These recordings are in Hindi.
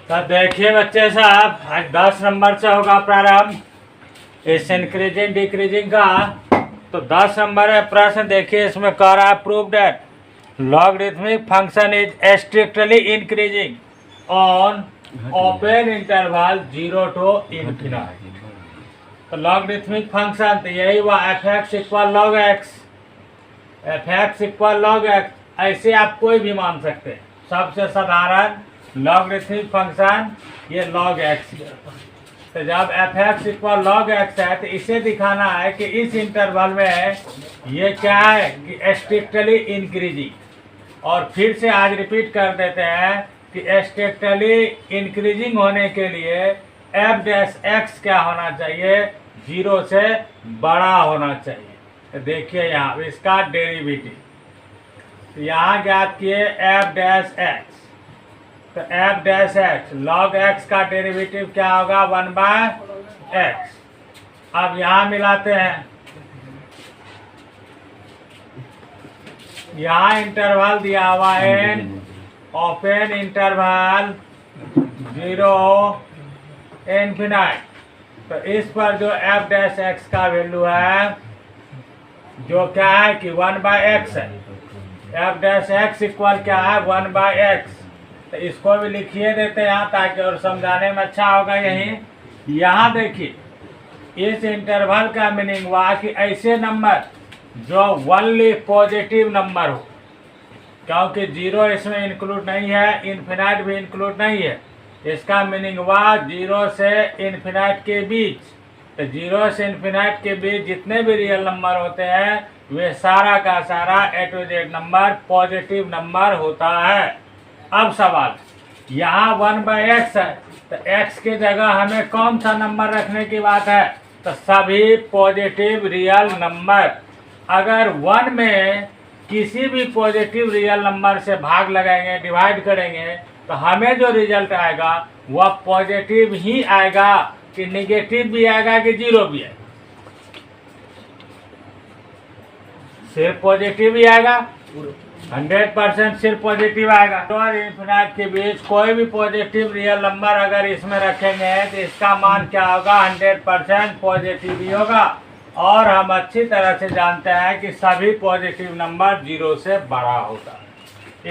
तो देखिए बच्चे साहब, आज 10 नंबर से होगा प्रारंभ इस इंक्रीजिंग डिक्रीजिंग का। तो 10 नंबर है प्रश्न। देखिए इसमें कह रहा है prove that logarithmic function is strictly increasing on open interval 0 to infinity. तो लॉगरिथमिक फंक्शन तो यही हुआ F x equal log x, F x equal log x. ऐसे आप कोई भी मान सकते हैं। सबसे साधारण लॉगरिथमिक फंक्शन ये लॉग एक्स। तो जब F x equal log x है तो इसे दिखाना है कि इस इंटरवल में ये क्या है कि स्ट्रिक्टली इंक्रीजिंग। और फिर से आज रिपीट कर देते हैं कि स्ट्रिक्टली इंक्रीजिंग होने के लिए एफ डैश एक्स क्या होना चाहिए, 0 से बड़ा होना चाहिए। तो देखिए यहाँ इसका डेरिवेटिव यहाँ ज्ञात किए एफ डैश एक्स। तो F dash x log x का डेरिवेटिव क्या होगा 1/x। अब यहाँ मिलाते हैं, यहाँ इंटरवल दिया हुआ है ओपन इंटरवल 0 इन्फिनिटी। तो इस पर जो एफ डैश एक्स का वैल्यू है जो क्या है कि 1/x है। एफ डैश एक्स इक्वल क्या है 1/x। तो इसको भी लिखिए देते हैं यहाँ ताकि और समझाने में अच्छा होगा। यही यहाँ देखिए इस इंटरवल का मीनिंग हुआ कि ऐसे नंबर जो ओनली पॉजिटिव नंबर हो, क्योंकि 0 इसमें इंक्लूड नहीं है, इन्फिनिटी भी इंक्लूड नहीं है। इसका मीनिंग हुआ 0 से इन्फिनिटी के बीच। तो 0 से इन्फिनिटी के बीच जितने भी रियल नंबर होते हैं वे सारा का सारा A to Z number positive number होता है। अब सवाल यहाँ 1/x है तो x की जगह हमें कौन सा नंबर रखने की बात है, तो सभी पॉजिटिव रियल नंबर। अगर 1 में किसी भी पॉजिटिव रियल नंबर से भाग लगाएंगे, डिवाइड करेंगे, तो हमें जो रिजल्ट आएगा वह पॉजिटिव ही आएगा कि निगेटिव भी आएगा कि 0 भी आएगा। सिर्फ पॉजिटिव ही आएगा, 100% सिर्फ पॉजिटिव आएगा। और इन्फिनिटी के बीच कोई भी पॉजिटिव रियल नंबर अगर इसमें रखेंगे तो इसका मान क्या होगा 100% पॉजिटिव ही होगा। और हम अच्छी तरह से जानते हैं कि सभी पॉजिटिव नंबर 0 से बड़ा होता है।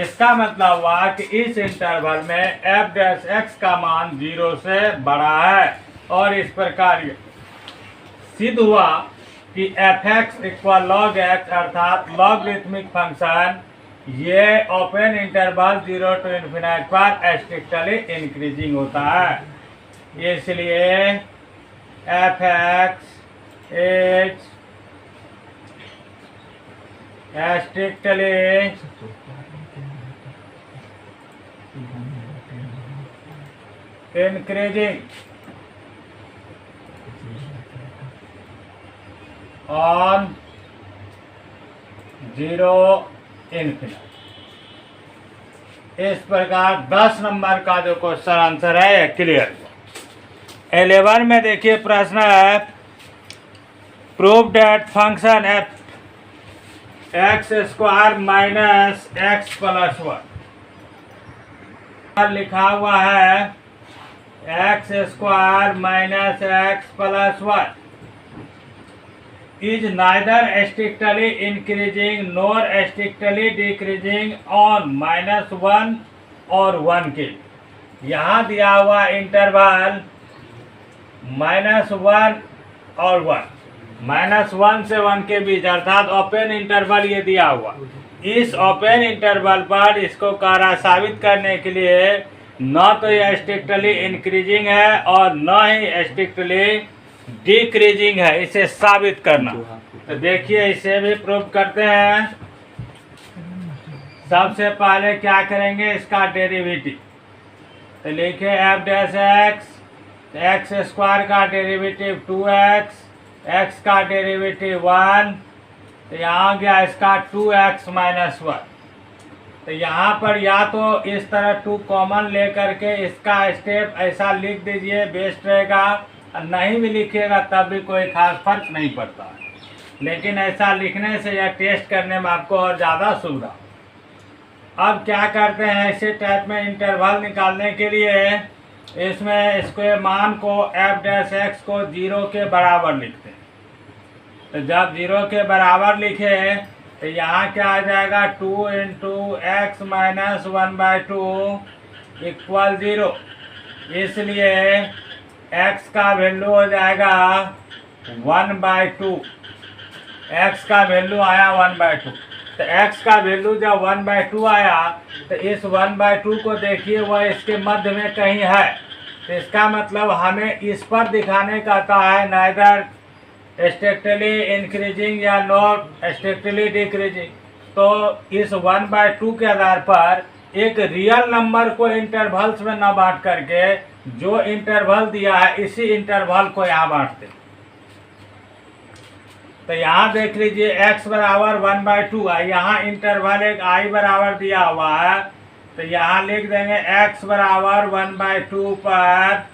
इसका मतलब हुआ कि इस इंटरवल में एफ डैश एक्स का मान 0 से बड़ा है। और इस प्रकार सिद्ध हुआ कि F x equal log x अर्थात लॉगरिथमिक फंक्शन ये ओपन इंटरवल 0 to इन्फिनिटी पर स्ट्रिक्टली इंक्रीजिंग होता है। इसलिए F x is strictly increasing on 0 infinity. इस प्रकार 10 नंबर का जो क्वेश्चन आंसर है क्लियर। 11 में देखिए प्रश्न है prove that function f x square minus x plus 1 लिखा हुआ है x square minus x plus 1 is neither strictly increasing nor strictly decreasing on -1 और 1 के। यहाँ दिया हुआ इंटरवल -1 और 1, -1 से 1 के बीच अर्थात ओपन इंटरवल ये दिया हुआ। इस ओपन इंटरवल पर इसको कारा साबित करने के लिए न तो ये स्ट्रिक्टली इंक्रीजिंग है और न ही स्ट्रिक्टली डिक्रीजिंग है, इसे साबित करना। तो देखिए इसे भी प्रूव करते हैं। सबसे पहले क्या करेंगे इसका डेरिवेटिव। तो लिखे F dash x, x square का डेरिवेटिव 2x, एक्स का डेरिवेटिव 1। तो यहाँ गया इसका 2x माइनस 1। तो यहाँ पर या तो इस तरह 2 कॉमन ले करके इसका स्टेप ऐसा लिख दीजिए, बेस्ट रहेगा। नहीं भी लिखिएगा तब भी कोई खास फर्क नहीं पड़ता है, लेकिन ऐसा लिखने से या टेस्ट करने में आपको और ज़्यादा सुविधा। अब क्या करते हैं ऐसे टाइप में इंटरवल निकालने के लिए इसमें इसके मान को एफ डैश एक्स को 0 के बराबर लिखते हैं। तो जब 0 के बराबर लिखे तो यहाँ क्या आ जाएगा, 2 इंटू एक्स माइनस 1/2 इक्वल 0। इसलिए x का वैल्यू हो जाएगा 1/2। x का वैल्यू आया 1/2। तो x का वैल्यू जब 1/2 आया तो इस 1/2 को देखिए वह इसके मध्य में कहीं है। तो इसका मतलब हमें इस पर दिखाने का था है नाइदर स्ट्रिक्टली इंक्रीजिंग या नॉट स्ट्रिक्टली डिक्रीजिंग। तो इस 1/2 के आधार पर एक रियल नंबर को इंटरवल्स में न बांट करके जो इंटरवल दिया है इसी इंटरवल को यहाँ बांटते। तो यहाँ देख लीजिए x बराबर 1/2 है, यहाँ इंटरवल एक i बराबर दिया हुआ है। तो यहाँ लिख देंगे x बराबर 1/2 पर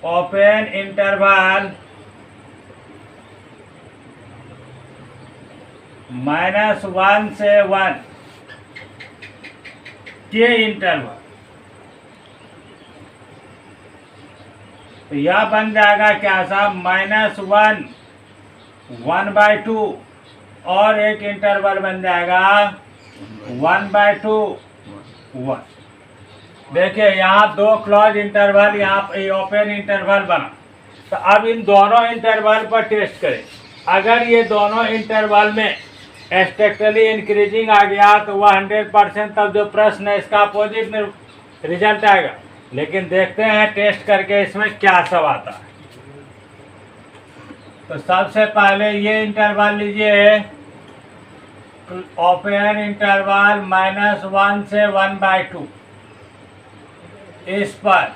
ओपन इंटरवल -1 से 1 के इंटरवल। तो यह बन जाएगा क्या साहब, -1 1/2 और एक इंटरवल बन जाएगा 1/2 1। देखिए यहाँ दो क्लोज इंटरवल, यहाँ पे ओपन इंटरवल बना। तो अब इन दोनों इंटरवल पर टेस्ट करें। अगर ये दोनों इंटरवल में स्ट्रिक्टली इंक्रीजिंग आ गया तो वह 100% तब जो प्रश्न है इसका अपोजिट रिजल्ट आएगा। लेकिन देखते हैं टेस्ट करके इसमें क्या सब आता है। तो सबसे पहले ये इंटरवल लीजिए, ओपन इंटरवल -1 से 1/2। इस पर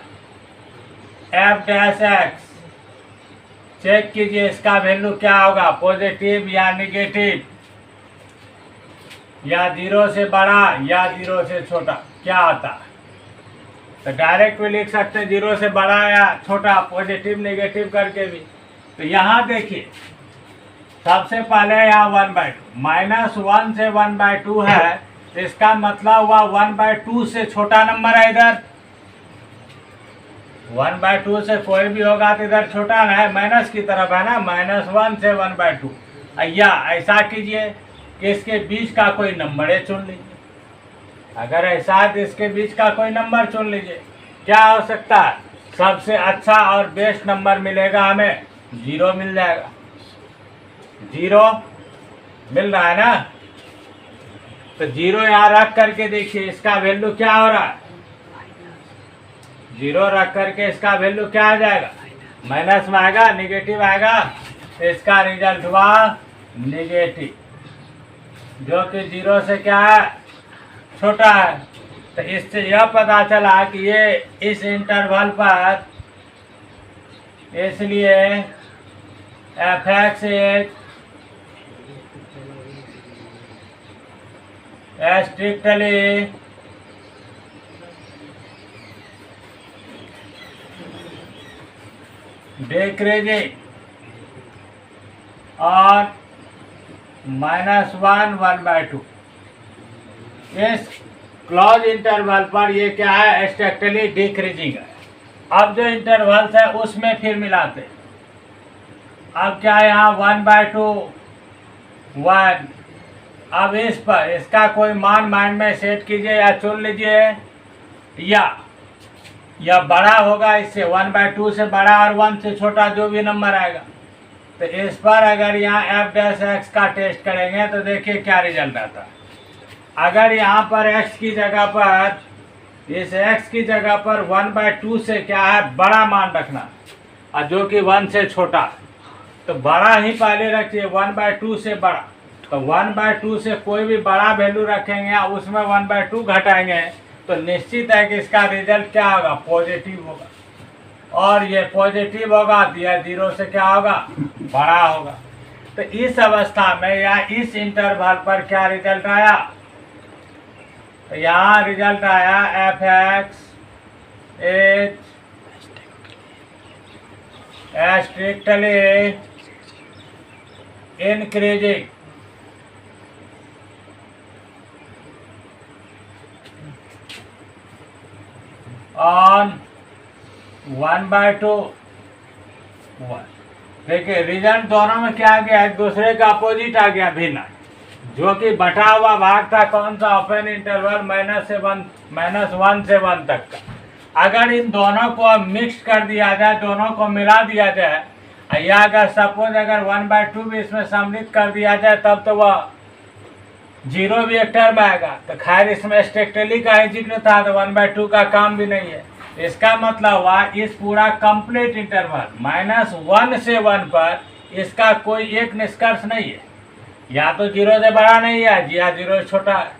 एफ डैश एक्स चेक कीजिए, इसका वैल्यू क्या होगा, पॉजिटिव या निगेटिव, या 0 से बड़ा या 0 से छोटा, क्या आता है। तो डायरेक्ट भी लिख सकते हैं 0 से बड़ा या छोटा, पॉजिटिव नेगेटिव करके भी। तो यहाँ देखिए सबसे पहले यहाँ 1/2 -1 से 1/2 है। तो इसका मतलब हुआ 1/2 से छोटा नंबर है इधर। 1/2 से कोई भी होगा तो इधर छोटा ना है, माइनस की तरफ है ना, -1 से 1/2। या ऐसा कीजिए कि इसके बीच का कोई नंबर है चुन लीजिए। अगर ऐसा है तो इसके बीच का कोई नंबर चुन लीजिए। क्या हो सकता है, सबसे अच्छा और बेस्ट नंबर मिलेगा हमें 0 मिल जाएगा। 0 मिल रहा है ना। तो 0 यहाँ रख करके देखिए इसका वैल्यू क्या हो रहा है। 0 रख करके इसका वैल्यू क्या आ जाएगा, माइनस में आएगा, निगेटिव आएगा। तो इसका रिजल्ट हुआ निगेटिव, जो कि 0 से क्या है, छोटा है। तो इससे यह पता चला कि ये इस इंटरवल पर, इसलिए एफ एक्स स्ट्रिक्टली डिक्रीजिंग और -1 1/2। इस क्लोज इंटरवल पर ये क्या है, स्ट्रिक्टली डिक्रीजिंग है। अब जो इंटरवल्स है उसमें फिर मिलाते। अब क्या है यहाँ 1/2 1। अब इस पर इसका कोई मान माइंड में सेट कीजिए या चुन लीजिए, या बड़ा होगा इससे, 1/2 से बड़ा और 1 से छोटा जो भी नंबर आएगा। तो इस पर अगर यहाँ एफ डैश एक्स का टेस्ट करेंगे तो देखिए क्या रिजल्ट आता है। अगर यहाँ पर x की जगह पर, इस x की जगह पर 1/2 से क्या है, बड़ा मान रखना, और जो कि 1 से छोटा। तो बड़ा ही पहले रखिए, 1/2 से बड़ा। तो 1/2 से कोई भी बड़ा वैल्यू रखेंगे उसमें 1/2 घटाएंगे तो निश्चित है कि इसका रिजल्ट क्या होगा, पॉजिटिव होगा। और ये पॉजिटिव होगा तो यह 0 से क्या होगा, बड़ा होगा। तो इस अवस्था में या इस इंटरवल पर क्या रिजल्ट आया, तो यहाँ रिजल्ट आया F x strictly increasing on 1/2 1। देखिए रिजल्ट दोनों में क्या आ गया, एक दूसरे का अपोजिट आ गया, भिन्न। जो कि बटा हुआ भाग था कौन सा, ओपन इंटरवल -1 से 1 तक का। अगर इन दोनों को अब मिक्स कर दिया जाए, दोनों को मिला दिया जाए, या अगर सपोज अगर 1/2 भी इसमें सम्मिलित कर दिया जाए, तब तो वह 0 भी एक टर्म आएगा। तो खैर इसमें स्ट्रिक्टली का ही जिक्र था, तो 1/2 का काम भी नहीं है। इसका मतलब हुआ इस पूरा कंप्लीट इंटरवल -1 से 1 पर इसका कोई एक निष्कर्ष नहीं है, या तो 0 से बड़ा नहीं है या 0 से छोटा है,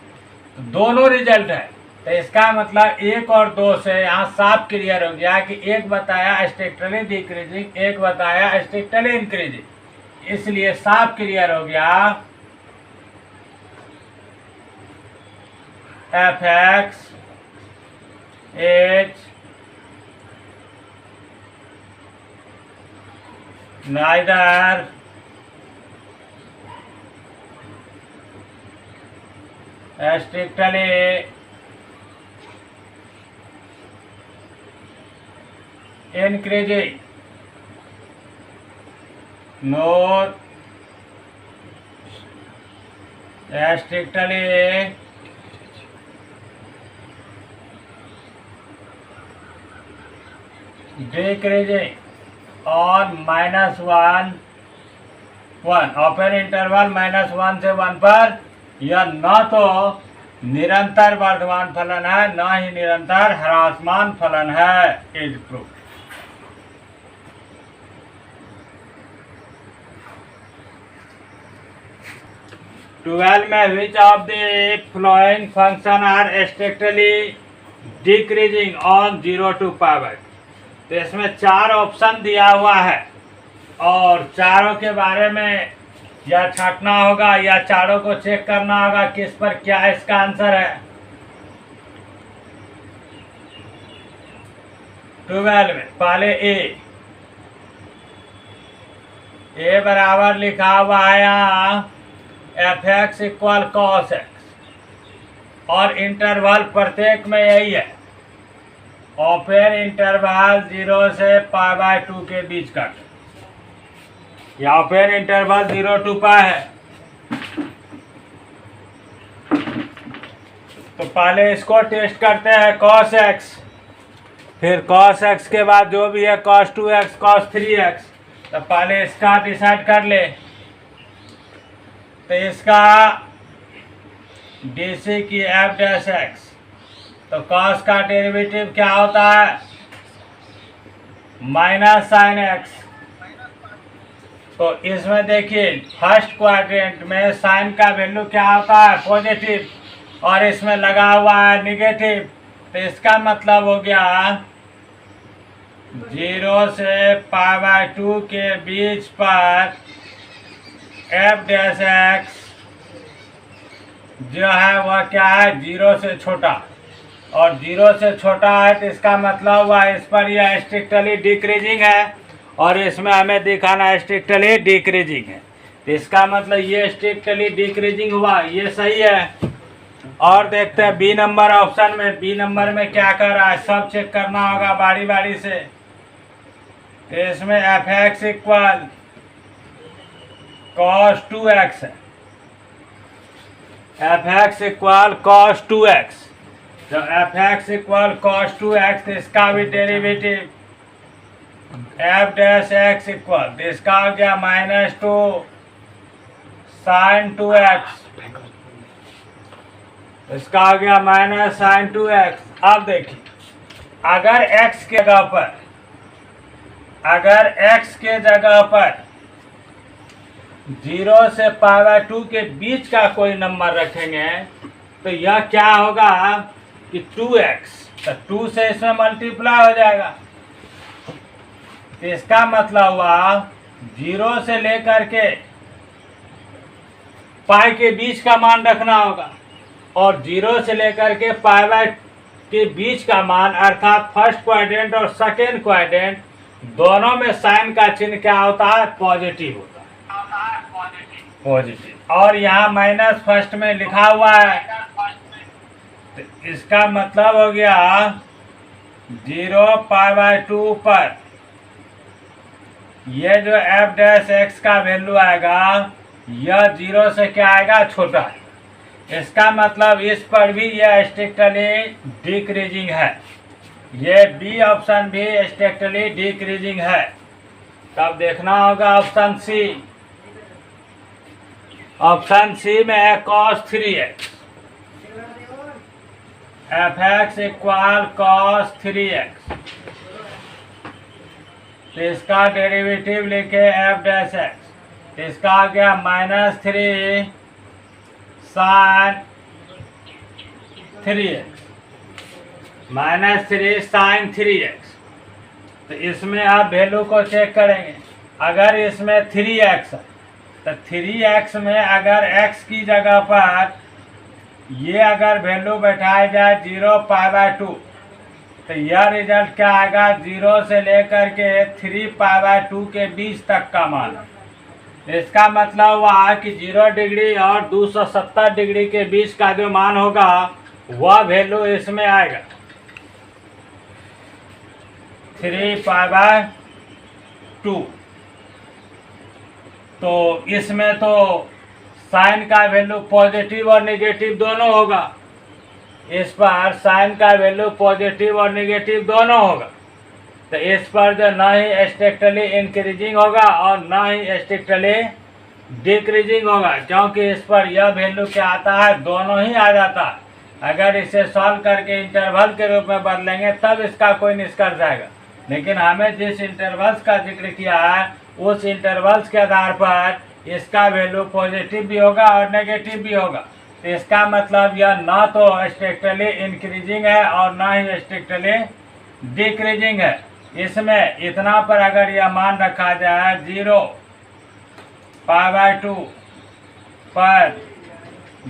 तो दोनों रिजल्ट है। तो इसका मतलब 1 और 2 से यहाँ साफ क्लियर हो गया कि एक बताया स्ट्रिक्टली डिक्रीजिंग, एक बताया स्ट्रिक्टली इंक्रीजिंग। इसलिए साफ क्लियर हो गया f(x) is neither strictly increasing nor strictly decreasing on -1 open interval -1 से 1 पर। यह न तो निरंतर वर्धमान फलन है, न ही निरंतर ह्रासमान फलन है। Is proof. 12 में which of the following function are strictly decreasing on 0 to π/2। तो इसमें 4 ऑप्शन दिया हुआ है और चारों के बारे में या छांटना होगा या चारों को चेक करना होगा किस पर क्या इसका आंसर है। 12 में पहले ए बराबर लिखा हुआ है यहाँ f(x) = cos x, और इंटरवल प्रत्येक में यही है, ओपन इंटरवल 0 से π/2 के बीच का। या ओपन इंटरवल 0 to π है। तो पहले इसको टेस्ट करते हैं cos x, फिर cos x के बाद जो भी है cos 2x, cos 3x। तो पहले इसका डिसाइड कर ले। तो इसका DC की f'(x), तो cos का डेरिवेटिव क्या होता है, -sin x। तो इसमें देखिए फर्स्ट क्वाड्रेंट में साइन का वैल्यू क्या होता है, पॉजिटिव, और इसमें लगा हुआ है निगेटिव। तो इसका मतलब हो गया 0 से π/2 के बीच पर f'(x) जो है वह क्या है, 0 से छोटा, और 0 से छोटा है। तो इसका मतलब हुआ इस पर यह स्ट्रिक्टली डिक्रीजिंग है, और इसमें हमें दिखाना स्ट्रिक्टली डिक्रीजिंग है। तो इसका मतलब ये स्ट्रिक्टली डिक्रीजिंग हुआ, ये सही है। और देखते हैं बी नंबर ऑप्शन में, बी नंबर में क्या कर रहा है, सब चेक करना होगा बारी बारी से। तो इसमें f(x) = cos 2x है, f(x) = cos 2x। तो f(x) = cos 2x, तो इसका भी डेरिवेटिव f'(x) = इसका हो गया -2 sin 2x, इसका हो गया -sin 2x। अब देखिए अगर x के जगह पर, अगर x के जगह पर 0 से π/2 के बीच का कोई नंबर रखेंगे, तो यह क्या होगा कि 2x, तो 2 से इसमें मल्टीप्लाई हो जाएगा। तो इसका मतलब हुआ 0 से लेकर के पाई के बीच का मान रखना होगा, और 0 से लेकर के π/2 के बीच का मान, अर्थात फर्स्ट क्वाड्रेंट और सेकेंड क्वाड्रेंट दोनों में साइन का चिन्ह क्या होता है, पॉजिटिव होता है, पॉजिटिव। और यहाँ माइनस फर्स्ट में लिखा हुआ है, तो इसका मतलब हो गया 0π/2 पर ये जो एफ डैश एक्स का वैल्यू आएगा यह 0 से क्या आएगा, छोटा है। इसका मतलब इस पर भी यह स्ट्रिक्टली डिक्रीजिंग है। ये बी ऑप्शन भी स्ट्रिक्टली डिक्रीजिंग है। तब देखना होगा ऑप्शन सी। ऑप्शन सी में है cos 3x, F x equal cos 3x। तो इसका डेरिवेटिव लिखे एफ डैश एक्स। इसका आ गया -3 sin 3x, -3 sin 3x। तो इसमें आप वैल्यू को चेक करेंगे। अगर इसमें 3x है तो 3x में अगर x की जगह पर ये अगर वैल्यू बैठाया जाए 0π/2 तो यह रिजल्ट क्या आएगा, 0 से लेकर के 3π/2 के बीच तक का मान है। इसका मतलब हुआ कि 0 डिग्री और 270 डिग्री के बीच का जो मान होगा वह वैल्यू इसमें आएगा 3π/2। तो इसमें तो साइन का वैल्यू पॉजिटिव और नेगेटिव दोनों होगा। इस पर साइन का वैल्यू पॉजिटिव और नेगेटिव दोनों होगा। तो इस पर जो ना ही स्ट्रिक्टली इंक्रीजिंग होगा और ना ही स्ट्रिक्टली डिक्रीजिंग होगा, क्योंकि इस पर यह वैल्यू क्या आता है, दोनों ही आ जाता है। अगर इसे सॉल्व करके इंटरवल के रूप में बदलेंगे तब इसका कोई निष्कर्ष आएगा। लेकिन हमें जिस इंटरवल्स का जिक्र किया है उस इंटरवल्स के आधार पर इसका वैल्यू पॉजिटिव भी होगा और नेगेटिव भी होगा। तो इसका मतलब यह ना तो स्ट्रिक्टली इंक्रीजिंग है और ना ही स्ट्रिक्टली डिक्रीजिंग है। इसमें इतना पर अगर यह मान रखा जाए 0π/2 पर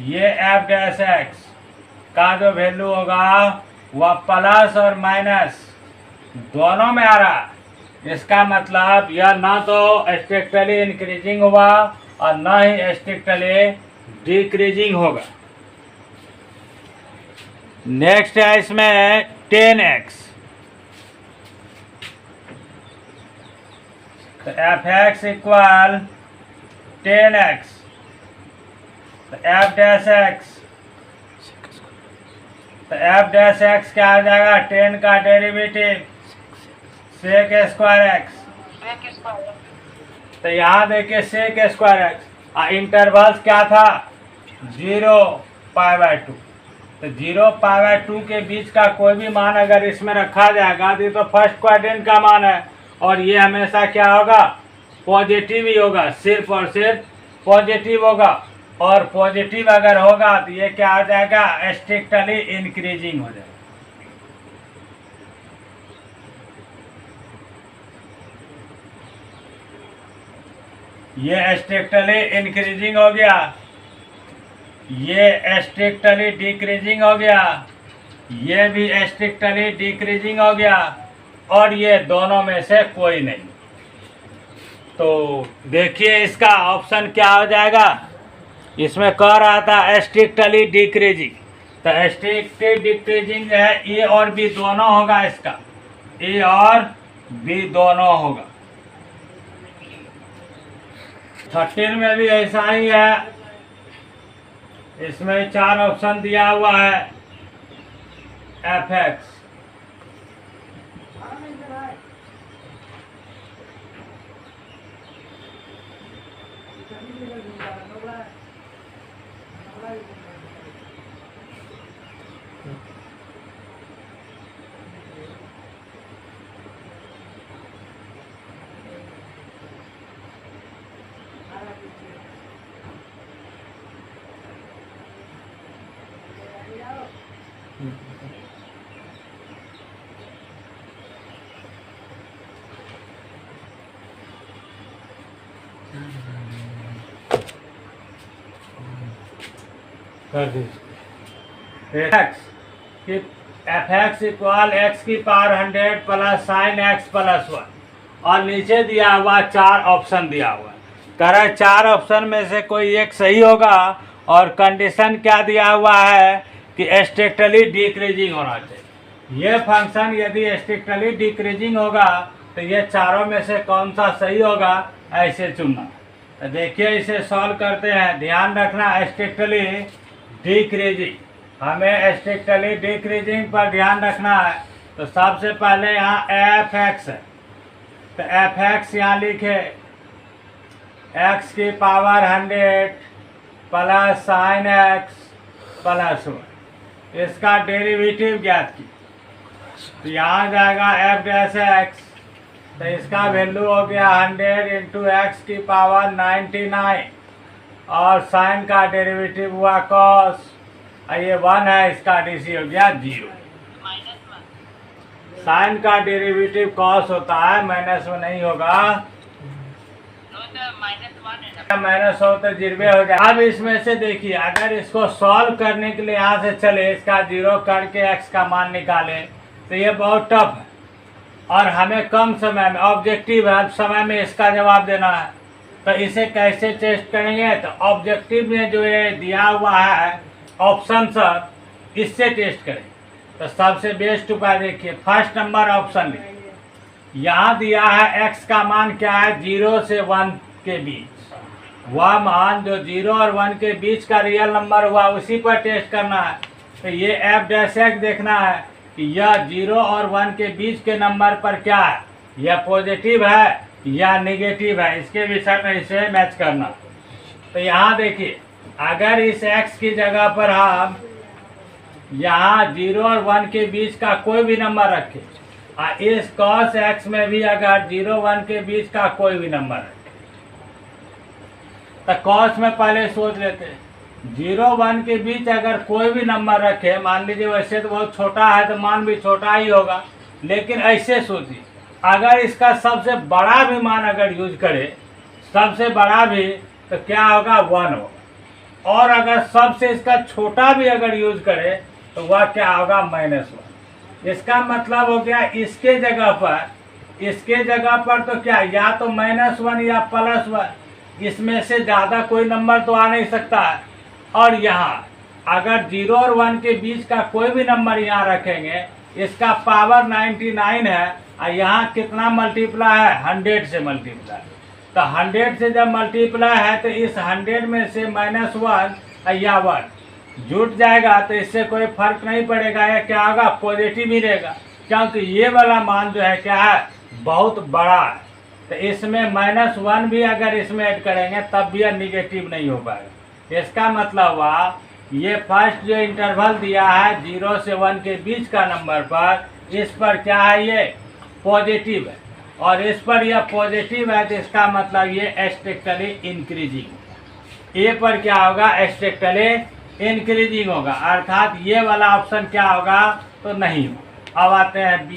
ये एफ डैश एक्स का जो वैल्यू होगा वह प्लस और माइनस दोनों में आ रहा है। इसका मतलब यह ना तो स्ट्रिक्टली इंक्रीजिंग हुआ और ना ही स्ट्रिक्टली डिक्रीजिंग होगा। नेक्स्ट है इसमें 10x। तो एफ एक्स इक्वल 10x, तो एफ डैश एक्स, तो एफ डैश एक्स क्या आ जाएगा, 10 का डेरिवेटिव sec स्क्वायर एक्स। तो यहाँ देखिए sec स्क्वायर एक्स, इंटरवल्स क्या था 0π/2। तो 0π/2 के बीच का कोई भी मान अगर इसमें रखा जाएगा तो ये तो फर्स्ट क्वाड्रेंट का मान है और ये हमेशा क्या होगा, पॉजिटिव ही होगा, सिर्फ और सिर्फ पॉजिटिव होगा। और पॉजिटिव अगर होगा तो ये क्या हो जाएगा, स्ट्रिक्टली इंक्रीजिंग हो जाएगा। ये स्ट्रिक्टली इंक्रीजिंग हो गया, ये स्ट्रिक्टली डिक्रीजिंग हो गया, ये भी स्ट्रिक्टली डिक्रीजिंग हो गया और ये दोनों में से कोई नहीं। तो देखिए इसका ऑप्शन क्या हो जाएगा। इसमें कह रहा था स्ट्रिक्टली डिक्रीजिंग, तो स्ट्रिक्टली डिक्रीजिंग है, ए और बी दोनों होगा। इसका ए और बी दोनों होगा। 13 में भी ऐसा ही है। इसमें 4 ऑप्शन दिया हुआ है एफ एक्स। कर दीजिए एफ एक्स इक्वल एक्स की power 100 plus sine x plus 1 और नीचे दिया हुआ 4 ऑप्शन दिया हुआ। कह रहा है 4 ऑप्शन में से कोई एक सही होगा और कंडीशन क्या दिया हुआ है कि स्ट्रिक्टली डिक्रीजिंग होना चाहिए। ये फंक्शन यदि स्ट्रिक्टली डिक्रीजिंग होगा तो ये चारों में से कौन सा सही होगा, ऐसे चुनना। तो देखिए इसे सॉल्व करते हैं। ध्यान रखना स्ट्रिक्टली डिक्रीजिंग, हमें स्ट्रिक्टली डिक्रीजिंग पर ध्यान रखना है। तो सबसे पहले यहाँ एफ एक्स है, तो एफ एक्स यहाँ लिखे एक्स की power 100 plus sine x plus 1, इसका डेरिवेटिव ज्ञात की। तो यहाँ जाएगा एफ डैश एक्स, तो इसका वैल्यू हो गया 100 इंटू एक्स की पावर 99 और साइन का डेरिवेटिव हुआ कॉस, ये 1 है, इसका डीसी हो गया 0। साइन का डेरिवेटिव कॉस होता है, माइनस में नहीं होगा, माइनस हो तो 0 हो गया। अब इसमें से देखिए अगर इसको सॉल्व करने के लिए यहाँ से चले, इसका 0 करके एक्स का मान निकाले तो ये बहुत टफ है और हमें कम समय में, ऑब्जेक्टिव है, समय में इसका जवाब देना है। तो इसे कैसे टेस्ट करेंगे, तो ऑब्जेक्टिव में जो ये दिया हुआ है ऑप्शन सब, इससे टेस्ट करें। तो सबसे बेस्ट उपाय देखिए, फर्स्ट नंबर ऑप्शन लिखिए। यहाँ दिया है एक्स का मान क्या है, 0 से 1 के बीच, वह मान जो 0 और 1 के बीच का रियल नंबर हुआ उसी पर टेस्ट करना है। तो ये एफ डैश एक्स देखना है कि यह 0 और 1 के बीच के नंबर पर क्या है, यह पॉजिटिव है या नेगेटिव है, इसके विषय में इसे मैच करना। तो यहाँ देखिए अगर इस x की जगह पर हम यहाँ 0 और 1 के बीच का कोई भी नंबर रखें, और इस cos x में भी अगर 0-1 के बीच का कोई भी नंबर रखें, तो cos में पहले सोच लेते हैं 0-1 के बीच अगर कोई भी नंबर रखे, मान लीजिए वैसे तो बहुत छोटा है तो मान भी छोटा ही होगा, लेकिन ऐसे सोचिए अगर इसका सबसे बड़ा भी मान अगर यूज करे, सबसे बड़ा भी, तो क्या होगा 1 होगा, और अगर सबसे इसका छोटा भी अगर यूज करे तो वह क्या होगा -1। इसका मतलब हो गया इसके जगह पर तो क्या, या तो -1 या +1, इसमें से ज़्यादा कोई नंबर तो आ नहीं सकता है। और यहाँ अगर 0 और 1 के बीच का कोई भी नंबर यहाँ रखेंगे, इसका पावर 99 है और यहाँ कितना मल्टीप्लाई है, 100 से मल्टीप्लाई। तो 100 से जब मल्टीप्लाई है तो इस 100 में से -1 या 1 जुट जाएगा, तो इससे कोई फर्क नहीं पड़ेगा, या क्या होगा, पॉजिटिव ही रहेगा, क्योंकि ये वाला मान जो है क्या है, बहुत बड़ा है। तो इसमें -1 भी अगर इसमें ऐड करेंगे तब भी यह निगेटिव नहीं हो पाएगा। इसका मतलब हुआ ये फर्स्ट जो इंटरवल दिया है 0 से 1 के बीच का नंबर पर, इस पर क्या है, ये पॉजिटिव है, और इस पर यह पॉजिटिव है, तो इसका मतलब ये स्ट्रिक्टली इंक्रीजिंग। ए पर क्या होगा, स्ट्रिक्टली इंक्रीजिंग होगा, अर्थात ये वाला ऑप्शन क्या होगा, तो नहीं होगा। अब आते हैं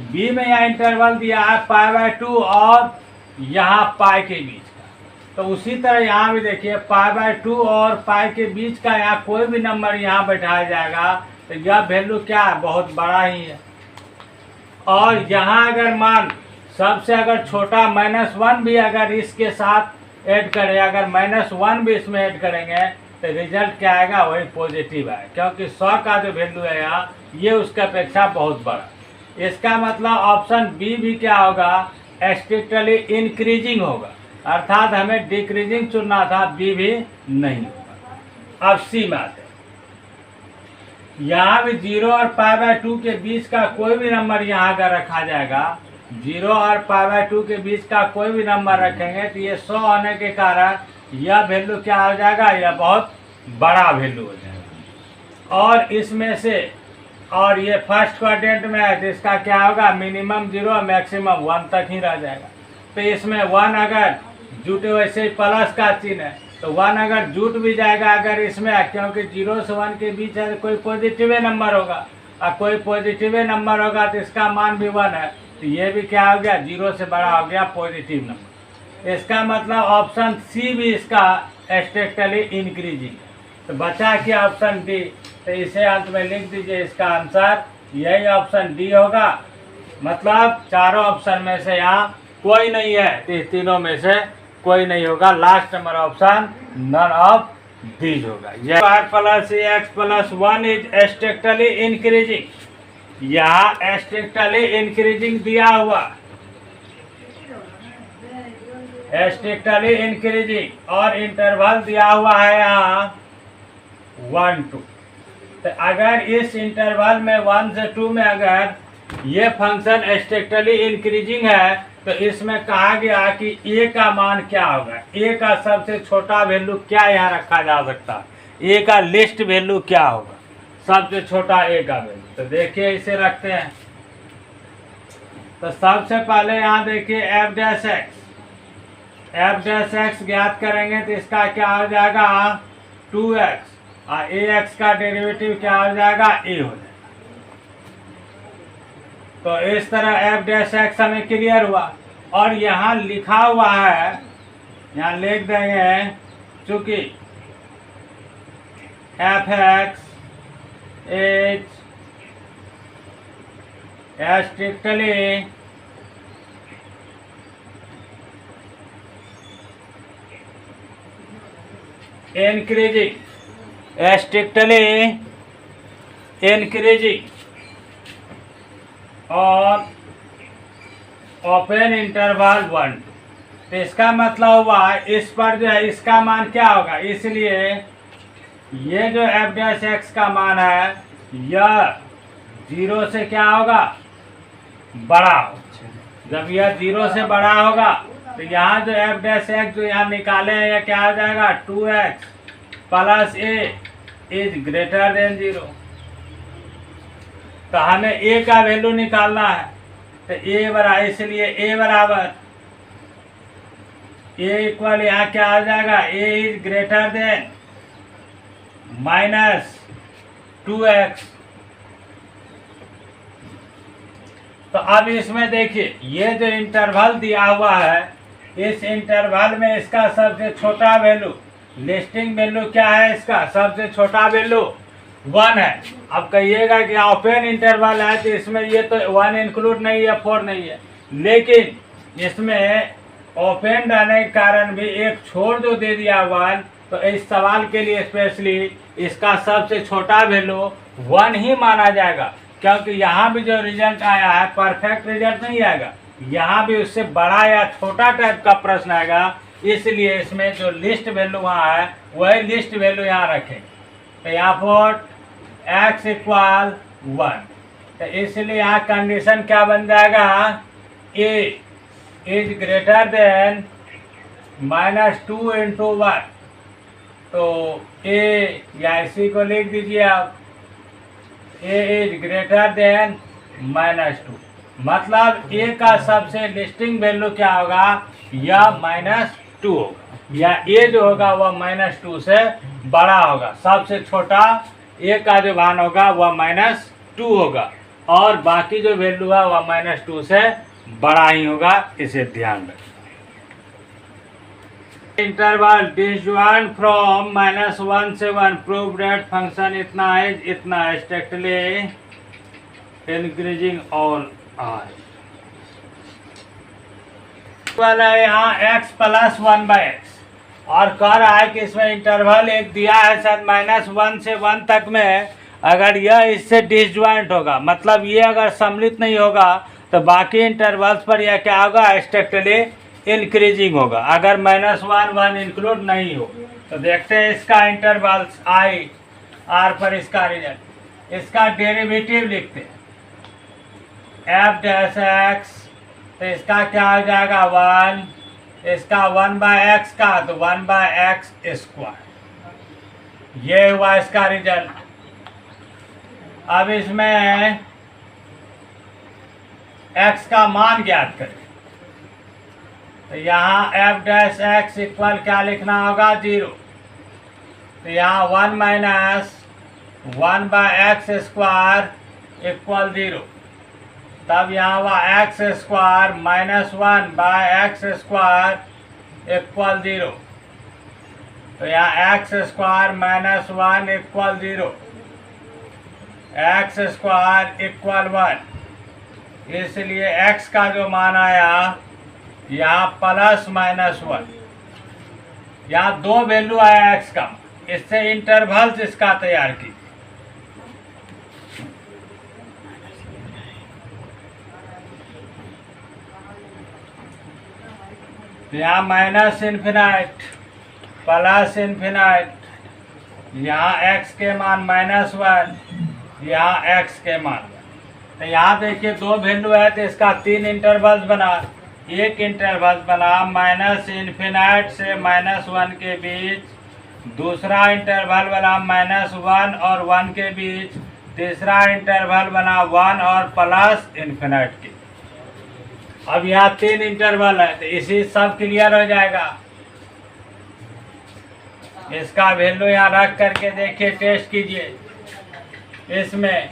बी में यह इंटरवल दिया है π/2 और यहाँ पाई के बीच का, तो उसी तरह यहाँ भी देखिए π/2 और पाई के बीच का यहाँ कोई भी नंबर यहाँ बैठाया जाएगा तो यह वैल्यू क्या है, बहुत बड़ा ही है। और यहाँ अगर मान सबसे अगर छोटा -1 भी अगर इसके साथ ऐड करें, अगर -1 भी इसमें ऐड करेंगे तो रिजल्ट क्या आएगा, वही पॉजिटिव है, क्योंकि 100 का जो वैल्यू है यहाँ ये उसके अपेक्षा बहुत बड़ा। इसका मतलब ऑप्शन बी भी क्या होगा, स्ट्रिक्टली इंक्रीजिंग होगा, अर्थात हमें डिक्रीजिंग चुनना था, बी भी नहीं होगा। अब सी में आते हैं, यहाँ भी 0 और π/2 के बीच का कोई भी नंबर यहाँ अगर रखा जाएगा, 0 और π/2 के बीच का कोई भी नंबर रखेंगे तो ये 100 होने के कारण यह वैल्यू क्या हो जाएगा, यह बहुत बड़ा वैल्यू हो जाएगा। और इसमें से, और ये फर्स्ट क्वाड्रेंट में है तो इसका क्या होगा, मिनिमम 0 मैक्सिमम 1 तक ही रह जाएगा। तो इसमें 1 अगर जुटे, वैसे ही प्लस का चिन्ह है, तो 1 अगर जुट भी जाएगा अगर इसमें, क्योंकि 0 से 1 के बीच है तो कोई पॉजिटिव नंबर होगा, और कोई पॉजिटिव नंबर होगा तो इसका मान भी 1 है, तो ये भी क्या हो गया, 0 से बड़ा हो गया, पॉजिटिव नंबर। इसका मतलब ऑप्शन सी भी इसका स्ट्रिक्टली इंक्रीजिंग। तो बचा क्या ऑप्शन डी, तो इसे अंत में लिख दीजिए, इसका आंसर यही ऑप्शन डी होगा। मतलब चारों ऑप्शन में से यहाँ कोई नहीं है, तीनों में से कोई नहीं होगा। Last number option none of this होगा। यह plus x plus 1 is strictly increasing, यहाँ स्ट्रिक्टली इंक्रीजिंग दिया हुआ, स्ट्रिक्टली इंक्रीजिंग, और इंटरवल दिया हुआ है यहाँ 1 2। तो अगर इस इंटरवल में 1 से 2 में अगर ये फंक्शन स्ट्रिक्टली इंक्रीजिंग है तो इसमें कहा गया कि ए का मान क्या होगा, ए का सबसे छोटा वैल्यू क्या यहाँ रखा जा सकता है, ए का लिस्ट वैल्यू क्या होगा, सबसे छोटा ए का वैल्यू। तो देखिए इसे रखते हैं। तो सबसे पहले यहाँ देखिए एफ डैश एक्स ज्ञात करेंगे तो इसका क्या हो जाएगा 2x, और ए एक्स का डेरिवेटिव क्या हो जाएगा ए हो जाएगा। तो इस तरह एफ डैश एक्स हमें क्लियर हुआ, और यहाँ लिखा हुआ है, यहाँ लिख देंगे चूंकि F x is strictly increasing, strictly increasing और ओपन इंटरवल 1। तो इसका मतलब हुआ इस पर जो है इसका मान क्या होगा, इसलिए ये जो एफ डैश एक्स का मान है यह 0 से क्या होगा बड़ा होगा। जब यह 0 से बड़ा होगा तो यहाँ जो एफ डैश एक्स जो यहाँ निकाले हैं यह क्या हो जाएगा 2x plus A is greater than 0। तो हमें ए का वैल्यू निकालना है, तो ए बराबर, इसलिए ए बराबर ए इक्वल यहाँ क्या आ जाएगा ए इज ग्रेटर देन -2x। तो अब इसमें देखिए ये जो इंटरवल दिया हुआ है इस इंटरवल में इसका सबसे छोटा वैल्यू, लिस्टिंग वैल्यू क्या है, इसका सबसे छोटा वैल्यू 1 है। अब कहिएगा कि ओपन इंटरवल है तो इसमें ये तो 1 इंक्लूड नहीं है, 4 नहीं है, लेकिन इसमें ओपन रहने के कारण भी एक छोड़ जो दे दिया 1, तो इस सवाल के लिए स्पेशली इसका सबसे छोटा वैल्यू 1 ही माना जाएगा, क्योंकि यहाँ भी जो रिजल्ट आया है परफेक्ट रिजल्ट नहीं आएगा, यहाँ भी उससे बड़ा या छोटा टाइप का प्रश्न आएगा, इसलिए इसमें जो लिस्ट वैल्यू वहाँ है वही लिस्ट वैल्यू यहाँ रखें। तो यहाँ पर x इक्वल 1, तो इसलिए यहाँ कंडीशन क्या बन जाएगा a is greater than -2 into 1। तो a या इसी को लिख दीजिए आप, a इज ग्रेटर देन -2, मतलब a का सबसे लिस्टिंग वैल्यू क्या होगा या -2 होगा, या a जो होगा वह -2 से बड़ा होगा, सबसे छोटा a का जो मान होगा वह -2 होगा, और बाकी जो वैल्यू है वह -2 से बड़ा ही होगा, इसे ध्यान रखें। इंटरवल डिसजॉइंट फ्रॉम -1 से 1 प्रूव दैट फंक्शन इतना है इतना स्ट्रिक्टली इंक्रीजिंग ऑन आर वाला यहाँ x प्लस 1/x, और कह रहा है कि इसमें इंटरवल एक दिया है शायद -1 से 1 तक में, अगर यह इससे डिसजॉइंट होगा, मतलब ये अगर सम्मिलित नहीं होगा तो बाकी इंटरवल्स पर यह क्या होगा स्ट्रिक्टली इंक्रीजिंग होगा, अगर -1 इंक्लूड नहीं हो। तो देखते हैं इसका इंटरवल्स आई आर पर इसका रिजल्ट, इसका डेरिवेटिव लिखते हैं एफ डैश एक्स, तो इसका क्या हो जाएगा 1, इसका 1/x का तो 1/x², ये हुआ इसका रिजल्ट। अब इसमें x का मान ज्ञात करें, तो यहाँ एफ डैश एक्स इक्वल क्या लिखना होगा 0, तो यहाँ 1 - 1/x² इक्वल 0, तब यहाँ हुआ x² -1/x² इक्वल 0, तो यहाँ x² -1 इक्वल 0, x² इक्वल 1, इसलिए x का जो मान आया यहाँ +-1, यहाँ दो वैल्यू आया x का, इससे इंटरवल्स इसका तैयार कीजिए। यहाँ माइनस इन्फिनाइट, प्लस इन्फिनाइट, यहाँ x के मान -1, यहाँ x के मान 1। तो यहाँ देखिए दो वैल्यू है तो इसका 3 इंटरवल्स बना। एक इंटरवल बना माइनस इन्फिनाइट से -1 के बीच, दूसरा इंटरवल बना -1 और 1 के बीच, तीसरा इंटरवल बना 1 और प्लस इन्फिनाइट के। अब यहाँ 3 इंटरवल है तो इसी सब क्लियर हो जाएगा। इसका वैल्यू यहाँ रख करके देखिए, टेस्ट कीजिए इसमें,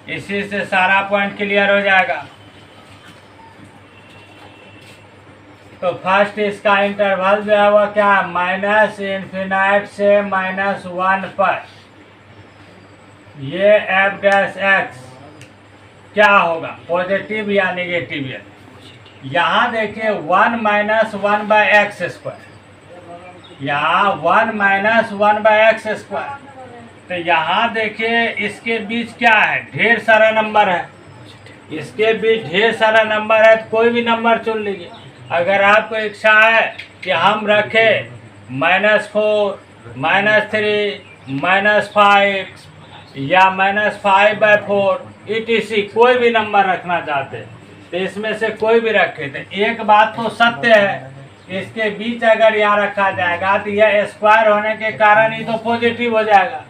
इसी से सारा पॉइंट क्लियर हो जाएगा। तो फर्स्ट इसका इंटरवल जो है वो क्या है, माइनस इन्फिनाइट से -1 पर। ये एफ डैश एक्स क्या होगा, पॉजिटिव या नेगेटिव। यहाँ देखिए 1 - 1/x², यहाँ 1 - 1/x²। तो यहाँ देखिए इसके बीच क्या है, ढेर सारा नंबर है। इसके बीच ढेर सारा नंबर है तो कोई भी नंबर चुन लीजिए। अगर आपको इच्छा है कि हम रखें -4, -3, -5 या -5/4 etc, कोई भी नंबर रखना चाहते हैं तो इसमें से कोई भी रखे। तो एक बात तो सत्य है, इसके बीच अगर यहाँ रखा जाएगा तो यह स्क्वायर होने के कारण ही तो पॉजिटिव हो जाएगा।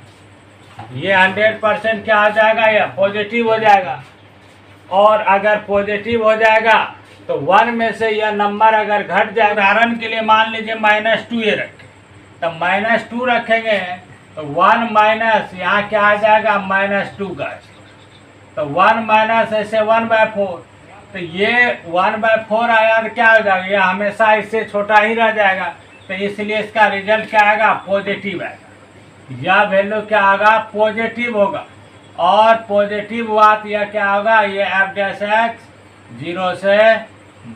ये 100% क्या हो जाएगा, यह पॉजिटिव हो जाएगा। और अगर पॉजिटिव हो जाएगा तो 1 में से यह नंबर अगर घट जाए, उदाहरण के लिए मान लीजिए -2 ये रखें, तो -2 रखेंगे तो 1 माइनस यहाँ क्या आ जाएगा, -2 का। तो 1 माइनस ऐसे 1/4, तो ये 1/4 आया तो क्या हो जाएगा, ये हमेशा इससे छोटा ही रह जाएगा। तो इसलिए इसका रिजल्ट क्या आएगा, पॉजिटिव आएगा। यह वैल्यू क्या होगा, पॉजिटिव होगा। और पॉजिटिव हुआ तो यह क्या होगा, ये एफ डैश एक्स 0 से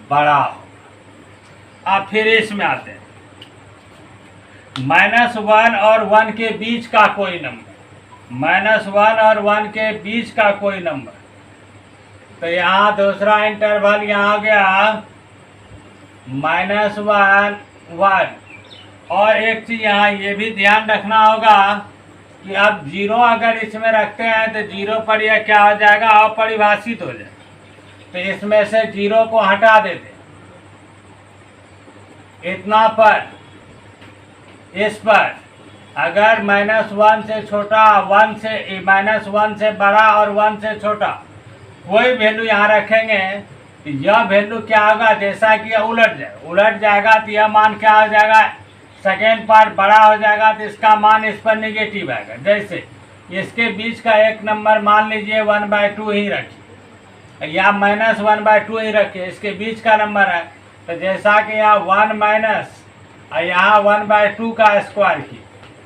बड़ा होगा। अब फिर इसमें आते हैं -1 और 1 के बीच का कोई नंबर, -1 और 1 के बीच का कोई नंबर। तो यहाँ दूसरा इंटरवल यहाँ आ गया -1, 1। और एक चीज यहाँ ये भी ध्यान रखना होगा कि अब 0 अगर इसमें रखते हैं तो 0 पर यह क्या हो जाएगा, अपरिभाषित हो जाएगा। तो इसमें से 0 को हटा देते, इतना पर, इस पर अगर -1 से छोटा, 1 से -1 से बड़ा और 1 से छोटा कोई वैल्यू यहाँ रखेंगे तो यह वैल्यू क्या होगा, जैसा कि यह उलट जाएगा तो यह मान क्या हो जाएगा, सेकेंड पार्ट बड़ा हो जाएगा तो इसका मान इस पर निगेटिव आएगा। जैसे इसके बीच का एक नंबर मान लीजिए 1/2 ही रखिए, या -1/2 ही रखिए, इसके बीच का नंबर है। तो जैसा कि यहाँ 1 माइनस और यहाँ 1/2 का स्क्वायर की,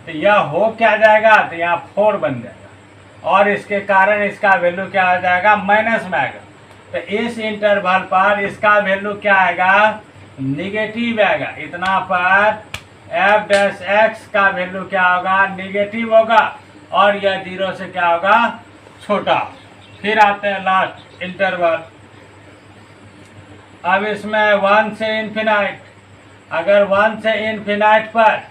तो यह हो क्या जाएगा, तो यहाँ 4 बन जाएगा। और इसके कारण इसका वैल्यू क्या आ जाएगा, माइनस में आएगा। तो इस इंटरवल पर इसका वैल्यू क्या आएगा, निगेटिव आएगा। इतना पर एफ डैश एक्स का वैल्यू क्या होगा, निगेटिव होगा। और यह 0 से क्या होगा, छोटा। फिर आते हैं लास्ट इंटरवल। अब इसमें 1 से इन्फिनाइट, अगर 1 से इन्फिनाइट पर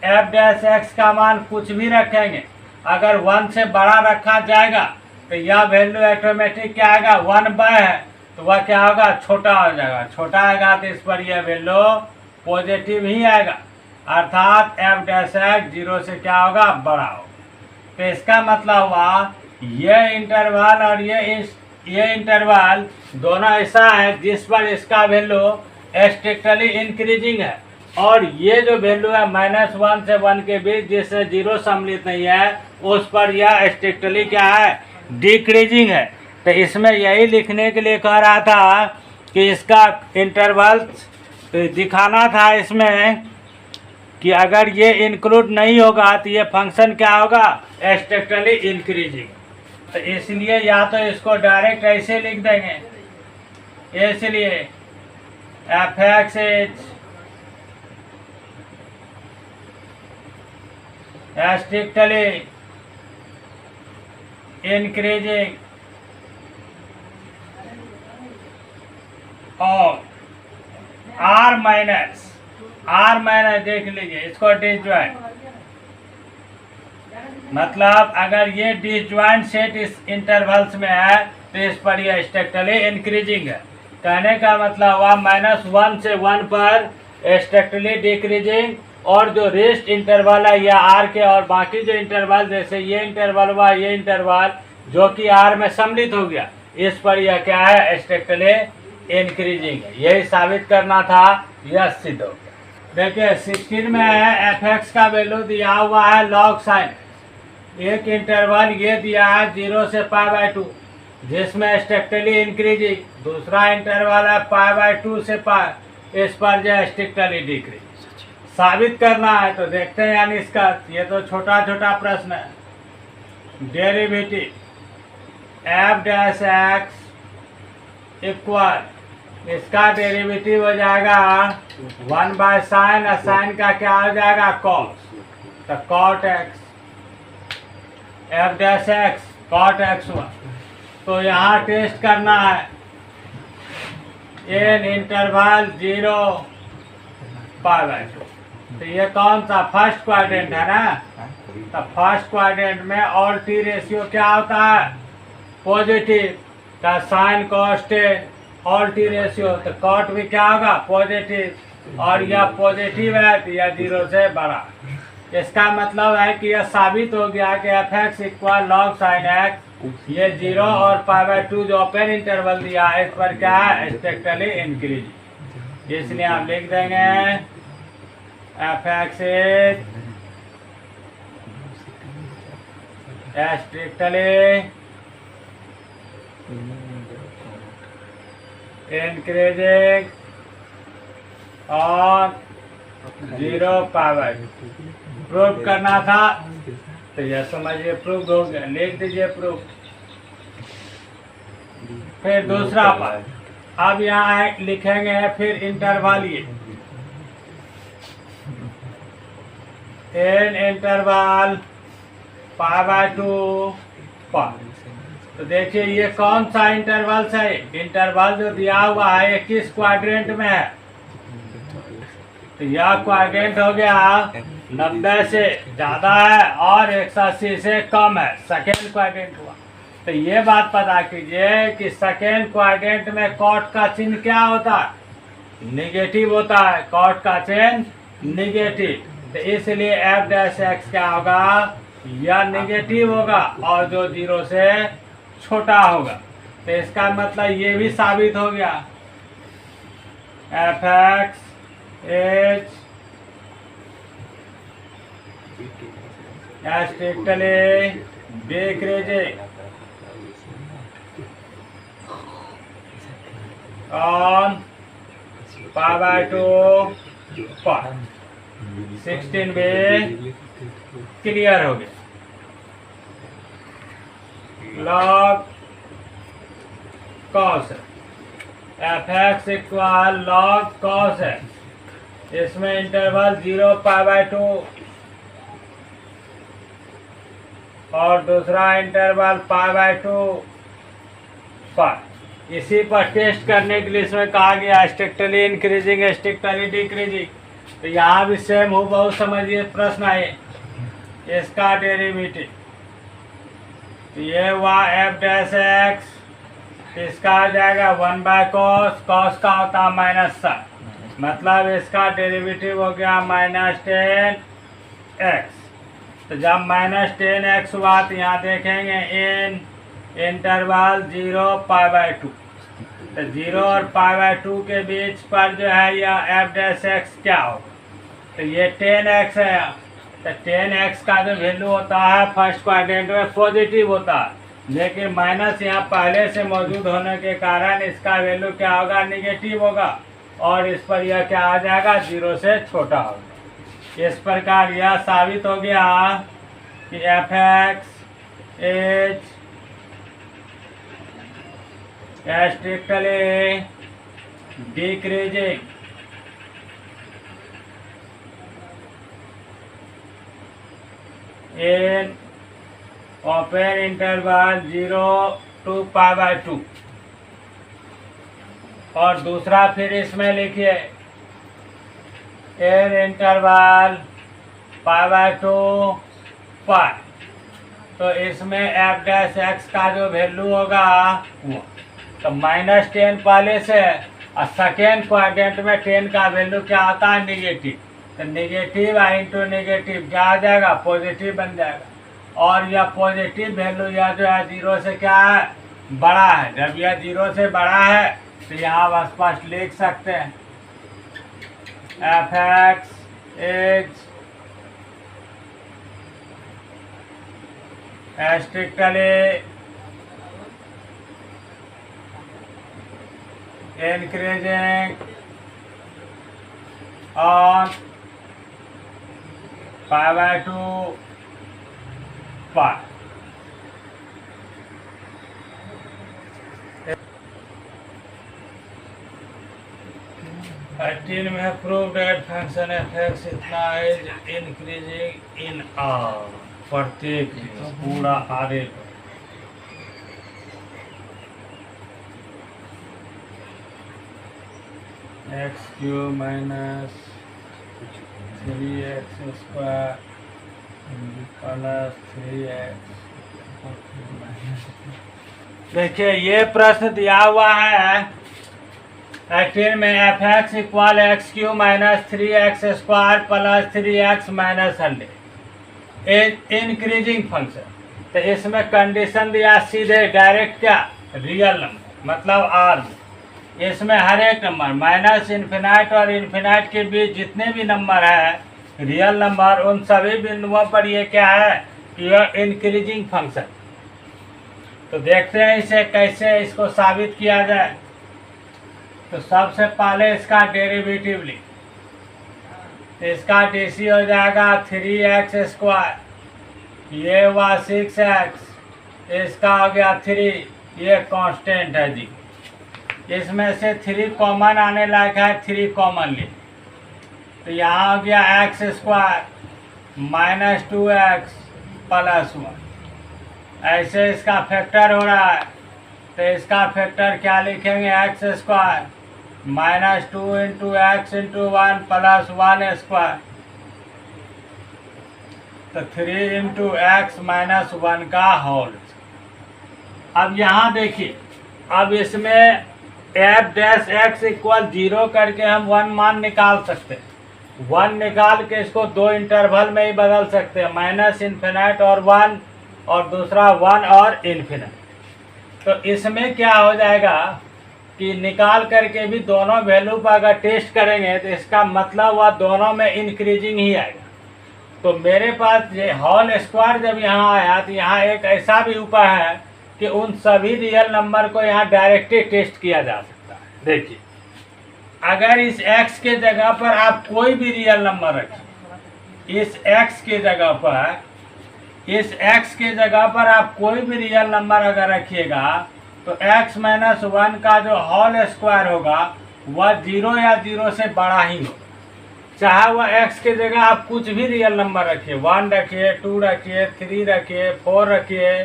एफ डैश एक्स का मान कुछ भी रखेंगे, अगर 1 से बड़ा रखा जाएगा तो यह वैल्यू ऑटोमेटिक क्या आएगा, 1/, है तो वह क्या होगा, छोटा हो जाएगा। छोटा आएगा तो इस पर यह वैल्यू पॉजिटिव ही आएगा, अर्थात एफ डैश एक्स 0 से क्या होगा, बड़ा होगा। तो इसका मतलब हुआ ये इंटरवल और ये इंटरवल दोनों ऐसा है जिस पर इसका वैल्यू स्ट्रिक्टली इंक्रीजिंग है, और ये जो वैल्यू है -1 से 1 के बीच जिससे 0 सम्मिलित नहीं है, उस पर यह स्ट्रिक्टली क्या है, डिक्रीजिंग है। तो इसमें यही लिखने के लिए कह रहा था कि इसका इंटरवल दिखाना था इसमें कि अगर ये इंक्लूड नहीं होगा तो ये फंक्शन क्या होगा, स्ट्रिक्टली इंक्रीजिंग। तो इसलिए या तो इसको डायरेक्ट ऐसे लिख देंगे, इसलिए F x is strictly increasing और R माइनस देख लीजिए इसको डिसजॉइंट, मतलब अगर ये डिसजॉइंट सेट इस इंटरवल्स में है तो इस पर यह स्ट्रिक्टली इंक्रीजिंग है। कहने का मतलब हुआ -1 से 1 पर स्ट्रिक्टली डिक्रीजिंग, और जो रेस्ट इंटरवल है या आर के और बाकी जो इंटरवल जैसे ये इंटरवल हुआ, ये इंटरवल जो कि आर में सम्मिलित हो गया, इस पर यह क्या है, स्ट्रिक्टली इंक्रीजिंग है। यही साबित करना था, यह सिद्ध हो गया। देखिए 16 में है एफ एक्स का वैल्यू दिया हुआ है log साइन, एक इंटरवल ये दिया है 0 से π/2 जिसमें स्ट्रिक्टली इंक्रीजिंग, दूसरा इंटरवल है π/2 से π, इस पर जो है स्ट्रिक्टली डिक्रीज साबित करना है। तो देखते हैं यानी इसका, ये तो छोटा छोटा प्रश्न है। Derivative F dash x equal, इसका डेरिवेटिव हो जाएगा 1/sin, और साइन का क्या हो जाएगा कॉस, तो cot x, f dash x cot x हुआ। तो यहाँ टेस्ट करना है एन इंटरवल 0 π/2, तो ये कौन सा फर्स्ट क्वाड्रेंट है ना, तो फर्स्ट क्वाड्रेंट में ऑल टी रेशियो क्या होता है, पॉजिटिव, का sine cos tan, all T ratio, तो कॉट भी क्या होगा पॉजिटिव, और यह पॉजिटिव है तो यह 0 से बड़ा। इसका मतलब है कि यह साबित हो गया कि F x equal log sine x, ये 0 और π/2 जो ओपन इंटरवल दिया है इस पर क्या है, स्ट्रिक्टली इंक्रीज। इसलिए आप लिख देंगे F x is strictly increasing और 0 π/2 प्रूव करना था, तो यह समझिए प्रूव हो गया, लिख दीजिए प्रूव। फिर दूसरा पार्ट, अब यहाँ लिखेंगे फिर इंटरवल, ये एन इंटरवल π/2 पर। तो देखिए ये कौन सा इंटरवल है, इंटरवल जो दिया हुआ है ये किस क्वाड्रेंट में है, तो यह क्वाड्रेंट हो गया 90 से ज़्यादा है और 180 से कम है, सेकेंड क्वाड्रेंट हुआ। तो ये बात पता कीजिए कि सेकेंड क्वाड्रेंट में कॉट का चिन्ह क्या होता है, निगेटिव होता है, कॉट का चिन्ह निगेटिव, तो इसलिए एफ डैश एक्स क्या होगा, यह निगेटिव होगा और जो 0 से छोटा होगा। तो इसका मतलब ये भी साबित हो गया f x is strictly decreasing on π/2 पर। 16 भी क्लियर हो गया। log cos f x equal log cos है, इसमें इंटरवल 0 π/2 और दूसरा इंटरवल π/2 पर। इसी पर टेस्ट करने के लिए इसमें कहा गया स्ट्रिक्टली इंक्रीजिंग स्ट्रिक्टली डिक्रीजिंग। तो यहाँ भी सेम हो, बहुत समझिए प्रश्न है इसका डेरिवेटिव, तो ये हुआ एफ डैश एक्स, इसका आ जाएगा 1/cos, cos का होता है -sin, मतलब इसका डेरिवेटिव हो गया -10x। तो जब -10x हुआ तो यहाँ देखेंगे इन इंटरवल 0 π/2, तो 0 और π/2 के बीच पर जो है यह एफ डैश एक्स क्या होगा, तो ये 10x है, तो 10x का जो वैल्यू होता है फर्स्ट क्वाड्रेंट में पॉजिटिव होता है, लेकिन माइनस यहाँ पहले से मौजूद होने के कारण इसका वैल्यू क्या होगा, निगेटिव होगा, और इस पर यह क्या आ जाएगा, 0 से छोटा होगा। इस प्रकार यह साबित हो गया कि F x is strictly decreasing in open interval 0 to π/2। और दूसरा फिर इसमें लिखिए इन इंटरवल π/2 पर। तो इसमें एफ डैश एक्स का जो वैल्यू होगा वो तो -10 पहले से, और सेकेंड क्वाड्रेंट में 10 का वैल्यू क्या आता है, निगेटिव। तो निगेटिव इंटू निगेटिव क्या आ जाएगा, पॉजिटिव बन जाएगा। और यह पॉजिटिव वैल्यू यह जो है 0 से क्या है, बड़ा है। जब यह 0 से बड़ा है तो यहाँ स्पष्ट लिख सकते हैं f x is strictly increasing on π/2 पर। 18 में prove that function f x इतना इज इंक्रीजिंग इन आर, प्रत्येक पूरा आरे x cube minus 3x² plus 3x। देखिए ये प्रश्न दिया हुआ है 18 में f x equal x cube minus 3x² plus 3x minus 100 increasing function. तो इसमें कंडीशन दिया सीधे डायरेक्ट क्या, रियल नंबर मतलब आर में। इसमें हर एक नंबर -∞ और इन्फिनाइट के बीच जितने भी नंबर है रियल नंबर, उन सभी बिंदुओं पर ये क्या है, यह इंक्रीजिंग फंक्शन। तो देखते हैं इसे कैसे इसको साबित किया जाए। तो सबसे पहले इसका डेरिवेटिव लिख, इसका डीसी हो जाएगा 3x², ये हुआ 6x, इसका हो गया 3, ये कांस्टेंट है जी। इसमें से 3 कॉमन आने लायक है, 3 कॉमन ले। तो यहाँ हो गया x² -2x प्लस 1। ऐसे इसका फैक्टर हो रहा है। तो इसका फैक्टर क्या लिखेंगे, x² -2 × x × 1 प्लस 1²। तो 3 × x - 1 का होल। अब यहाँ देखिए, अब इसमें एफ डैश एक्स इक्वल 0 करके हम 1 मान निकाल सकते हैं। 1 निकाल के इसको 2 इंटरवल में ही बदल सकते हैं, -∞ और 1, और दूसरा 1 और इन्फिनिट। तो इसमें क्या हो जाएगा कि निकाल करके भी दोनों वैल्यू पर अगर टेस्ट करेंगे तो इसका मतलब वह दोनों में इंक्रीजिंग ही आएगा। तो मेरे पास ये होल स्क्वायर जब यहाँ आया तो यहाँ एक ऐसा भी उपाय है कि उन सभी रियल नंबर को यहाँ डायरेक्टली टेस्ट किया जा सकता है। देखिए, अगर इस x के जगह पर आप कोई भी रियल नंबर रखिए, इस x के जगह पर आप कोई भी रियल नंबर अगर रखिएगा तो x - 1 का जो होल स्क्वायर होगा वह 0 या 0 से बड़ा ही होगा। चाहे वह x के जगह आप कुछ भी रियल नंबर रखिए, 1 रखिए, 2 रखिए, 3 रखिए, 4 रखिए,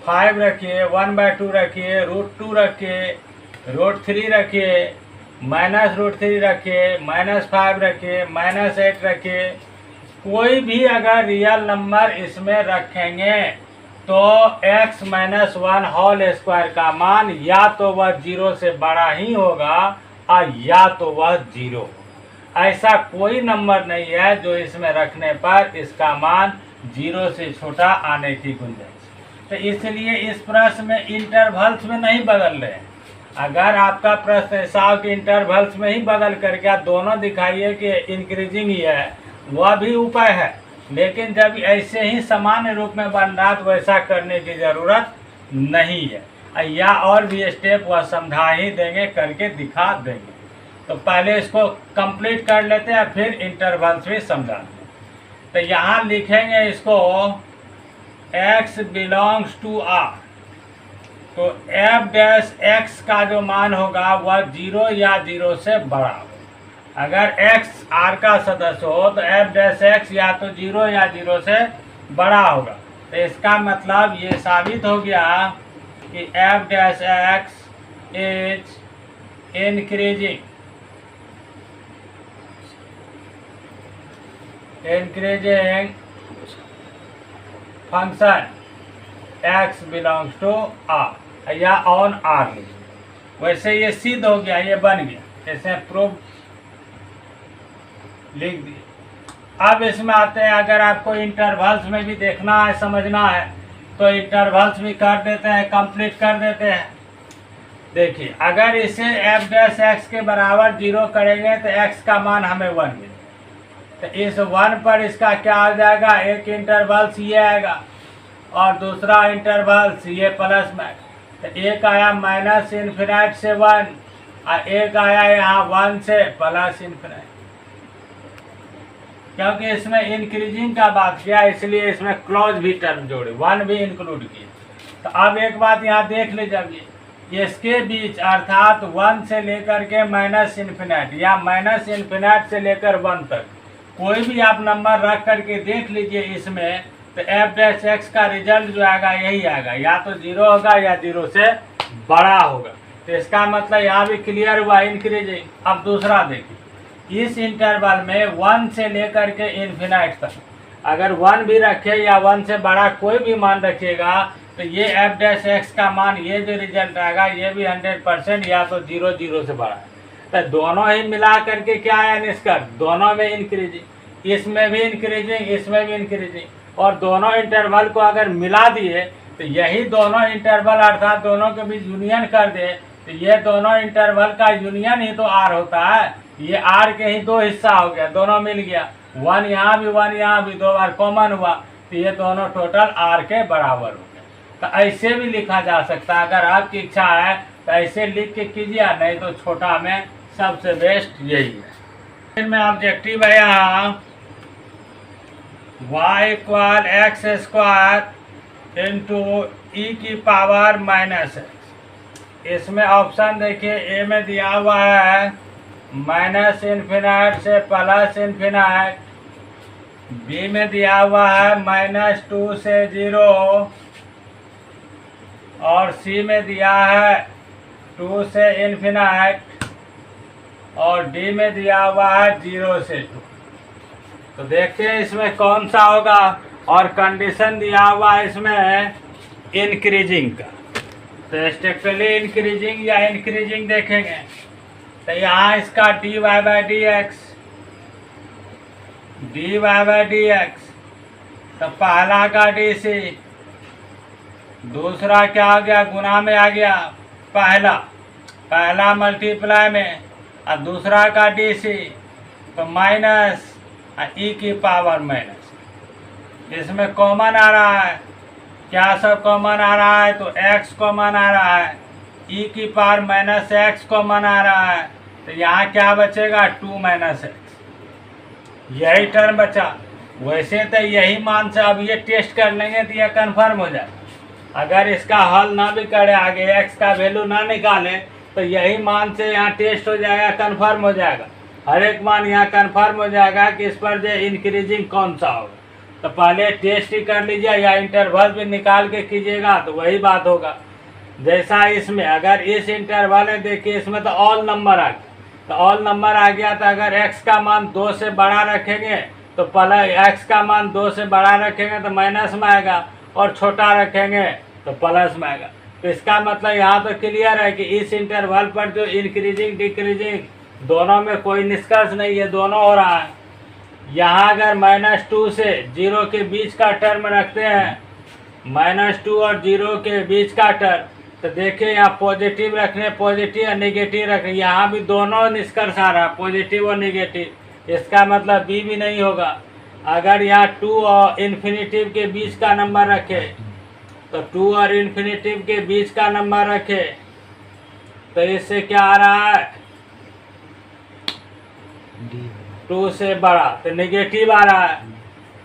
5 रखिए, 1/2 रखिए, √2 रखिए, √3 रखिए, -√3 रखिए, -5 रखिए, -8 रखिए। कोई भी अगर रियल नंबर इसमें रखेंगे तो x - 1 होल स्क्वायर का मान या तो वह 0 से बड़ा ही होगा और या तो वह 0। ऐसा कोई नंबर नहीं है जो इसमें रखने पर इसका मान 0 से छोटा आने की गुंजाइश। तो इसलिए इस प्रश्न में इंटरवल्स में नहीं बदल रहे हैं। अगर आपका प्रश्न ऐसा हो कि इंटरवल्स में ही बदल करके आप दोनों दिखाइए कि इंक्रीजिंग ही है, वह भी उपाय है। लेकिन जब ऐसे ही सामान्य रूप में बन रहा तो वैसा करने की ज़रूरत नहीं है, या और भी स्टेप वह समझा ही देंगे, करके दिखा देंगे। तो पहले इसको कंप्लीट कर लेते हैं, फिर इंटरवल्स भी समझा दें। तो यहाँ लिखेंगे इसको x बिलोंग्स टू r। तो f डैश x का जो मान होगा वह 0 या 0 से बड़ा हो। अगर x r का सदस्य हो तो f डैश x या तो 0 या 0 से बड़ा होगा। तो इसका मतलब ये साबित हो गया कि f dash x is increasing function x belongs to R या ऑन आर लीजिए। वैसे ये सिद्ध हो गया, ये बन गया, ऐसे प्रूफ लिख दिए। अब इसमें आते हैं, अगर आपको इंटरवल्स में भी देखना है, समझना है, तो इंटरवल्स भी कर देते हैं, कंप्लीट कर देते हैं। देखिए, अगर इसे एफ डैश एक्स के बराबर 0 करेंगे तो x का मान हमें 1 मिलेगा। तो इस 1 पर इसका क्या आ जाएगा, एक इंटरवल्स ये आएगा और दूसरा इंटरवल्स ये प्लस में। तो एक आया माइनस इन्फिनाइट से 1 और एक आया यहाँ 1 से प्लस इन्फिनाइट। क्योंकि इसमें इंक्रीजिंग का बात किया, इसलिए इसमें क्लोज भी टर्म जोड़े, 1 भी इंक्लूड किए। तो अब एक बात यहाँ देख लीजिए, इसके बीच अर्थात 1 से लेकर के माइनस इन्फिनाइट या माइनस इन्फिनाइट से लेकर 1 तक कोई भी आप नंबर रख करके देख लीजिए इसमें, तो एफ डैश एक्स का रिजल्ट जो आएगा यही आएगा, या तो 0 होगा या 0 से बड़ा होगा। तो इसका मतलब यहाँ भी क्लियर हुआ, इंक्रीजिंग। अब दूसरा देखिए, इस इंटरवल में 1 से लेकर के इन्फिनाइट तक अगर 1 भी रखे या 1 से बड़ा कोई भी मान रखिएगा, तो ये एफ डैश एक्स का मान, ये जो रिजल्ट आएगा ये भी 100% या तो 0 से बड़ा है। तो दोनों ही मिला करके क्या आया निष्कर्ष, दोनों में इंक्रीजिंग, इसमें भी इंक्रीजिंग, इसमें भी इंक्रीजिंग। और दोनों इंटरवल को अगर मिला दिए तो यही दोनों इंटरवल अर्थात दोनों के बीच यूनियन कर दे, तो ये दोनों इंटरवल का यूनियन ही तो आर होता है। ये आर के ही 2 हिस्सा हो गया, दोनों मिल गया, 1 यहाँ भी 1 यहाँ भी 2 बार कॉमन हुआ, तो ये दोनों टोटल आर के बराबर हो गए। तो ऐसे भी लिखा जा सकता है, अगर आपकी इच्छा है तो ऐसे लिख के कीजिए, नहीं तो छोटा में सबसे बेस्ट यही है। इनमें ऑब्जेक्टिव है यहाँ y equal x square into e की पावर माइनस एक्स। इसमें ऑप्शन देखिए, ए में दिया हुआ है माइनस इन्फिनाइट से प्लस इन्फिनाइट, बी में दिया हुआ है -2 से 0 और सी में दिया है 2 से इन्फिनाइट और डी में दिया हुआ है 0 से 2। तो देखते हैं इसमें कौन सा होगा। और कंडीशन दिया हुआ है इसमें इंक्रीजिंग का, तो स्ट्रिक्टली इंक्रीजिंग या इंक्रीजिंग देखेंगे। तो यहाँ इसका dy बाई डी एक्स, तो पहला का dc, दूसरा क्या आ गया, गुना में आ गया, पहला मल्टीप्लाई में, और दूसरा का dc, तो माइनस ई की पावर माइनस। इसमें कॉमन आ रहा है, क्या सब कॉमन आ रहा है, तो x कॉमन आ रहा है, ई की पावर माइनस एक्स कॉमन आ रहा है, तो यहाँ क्या बचेगा, 2 माइनस एक्स, यही टर्म बचा। वैसे तो यही मान से अब ये टेस्ट कर लेंगे तो ये कन्फर्म हो जाए। अगर इसका हल ना भी करे, आगे x का वैल्यू ना निकाले, तो यही मान से यहाँ टेस्ट हो जाएगा, कन्फर्म हो जाएगा। हर एक मान यहाँ कन्फर्म हो जाएगा कि इस पर जो इंक्रीजिंग कौन सा होगा। तो पहले टेस्ट ही कर लीजिए या इंटरवल भी निकाल के कीजिएगा, तो वही बात होगा। जैसा इसमें अगर इस इंटरवल में देखिए, इसमें तो ऑल नंबर आ गया, तो ऑल नंबर आ गया, तो अगर x का मान 2 से बड़ा रखेंगे तो x का मान 2 से बड़ा रखेंगे तो माइनस में आएगा, और छोटा रखेंगे तो प्लस में आएगा। तो इसका मतलब यहाँ तो क्लियर है कि इस इंटरवल पर जो इंक्रीजिंग डिक्रीजिंग दोनों में कोई निष्कर्ष नहीं है, दोनों हो रहा है। यहाँ अगर -2 से 0 के बीच का टर्म रखते हैं, -2 और 0 के बीच का टर्म, तो देखिए यहाँ पॉजिटिव रखने, पॉजिटिव और नेगेटिव रखने, यहाँ भी दोनों निष्कर्ष आ रहा है, पॉजिटिव और नेगेटिव। इसका मतलब बी भी नहीं होगा। अगर यहाँ 2 और इन्फिनिटिव के बीच का नंबर रखे, तो 2 और इन्फिनिटिव के बीच का नंबर रखे, तो इससे क्या आ रहा है, 2 से बड़ा, तो नेगेटिव आ रहा है।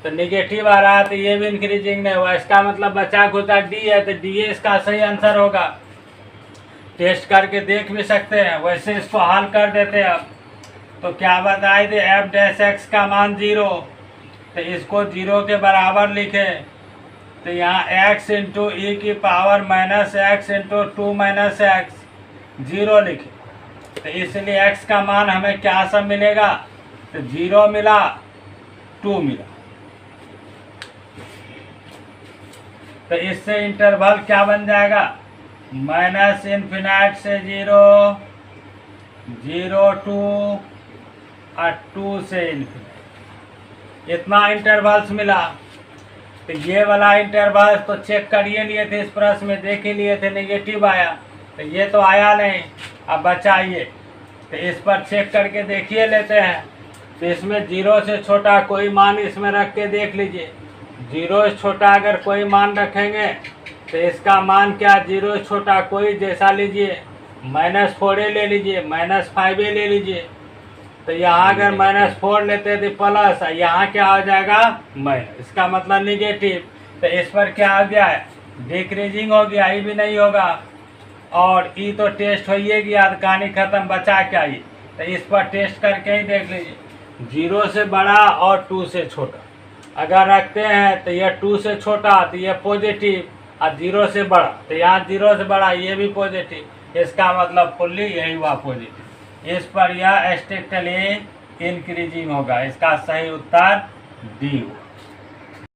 तो नेगेटिव आ रहा है तो ये भी इंक्रीजिंग नहीं हुआ, इसका मतलब बचा खुदा डी है, तो डी इसका सही आंसर होगा। टेस्ट करके देख भी सकते हैं, वैसे इसको हल कर देते हैं। अब तो क्या बताए थे, एफ डैश एक्स का मान 0, तो इसको 0 के बराबर लिखें तो यहाँ x इंटू ई की power minus x into 2 minus x 0 लिखें। तो इसलिए x का मान हमें क्या सब मिलेगा, तो 0 मिला 2 मिला। तो इससे इंटरवल क्या बन जाएगा, माइनस इन्फिनाइट से 0, 0 टू और 2 से इन्फिनाइट, इतना इंटरवल्स मिला। तो ये वाला इंटरवल तो चेक करिए लिए थे, इस प्रश्न में देख ही लिए थे नेगेटिव आया, तो ये तो आया नहीं। अब बचाइए, तो इस पर चेक करके देखिए लेते हैं। तो इसमें 0 से छोटा कोई मान इसमें रख के देख लीजिए। 0 से छोटा अगर कोई मान रखेंगे तो इसका मान क्या, 0 से छोटा कोई जैसा लीजिए, -4 ले लीजिए, -5 ले लीजिए। तो यहाँ अगर -4 लेते तो प्लस, यहाँ क्या हो जाएगा माइनस, इसका मतलब निगेटिव। तो इस पर क्या हो गया है, डिक्रीजिंग हो गया, ई भी नहीं होगा। और ई तो टेस्ट हो ही गया, कहानी खत्म, बचा क्या ये। तो इस पर टेस्ट करके ही देख लीजिए, 0 से बड़ा और 2 से छोटा अगर रखते हैं तो ये 2 से छोटा तो ये पॉजिटिव, और 0 से बड़ा तो यहाँ 0 से बड़ा ये भी पॉजिटिव, इसका मतलब फुल्ली यही हुआ पॉजिटिव। इस पर यह स्ट्रिक्टली इंक्रीजिंग होगा, इसका सही उत्तर डी होगा।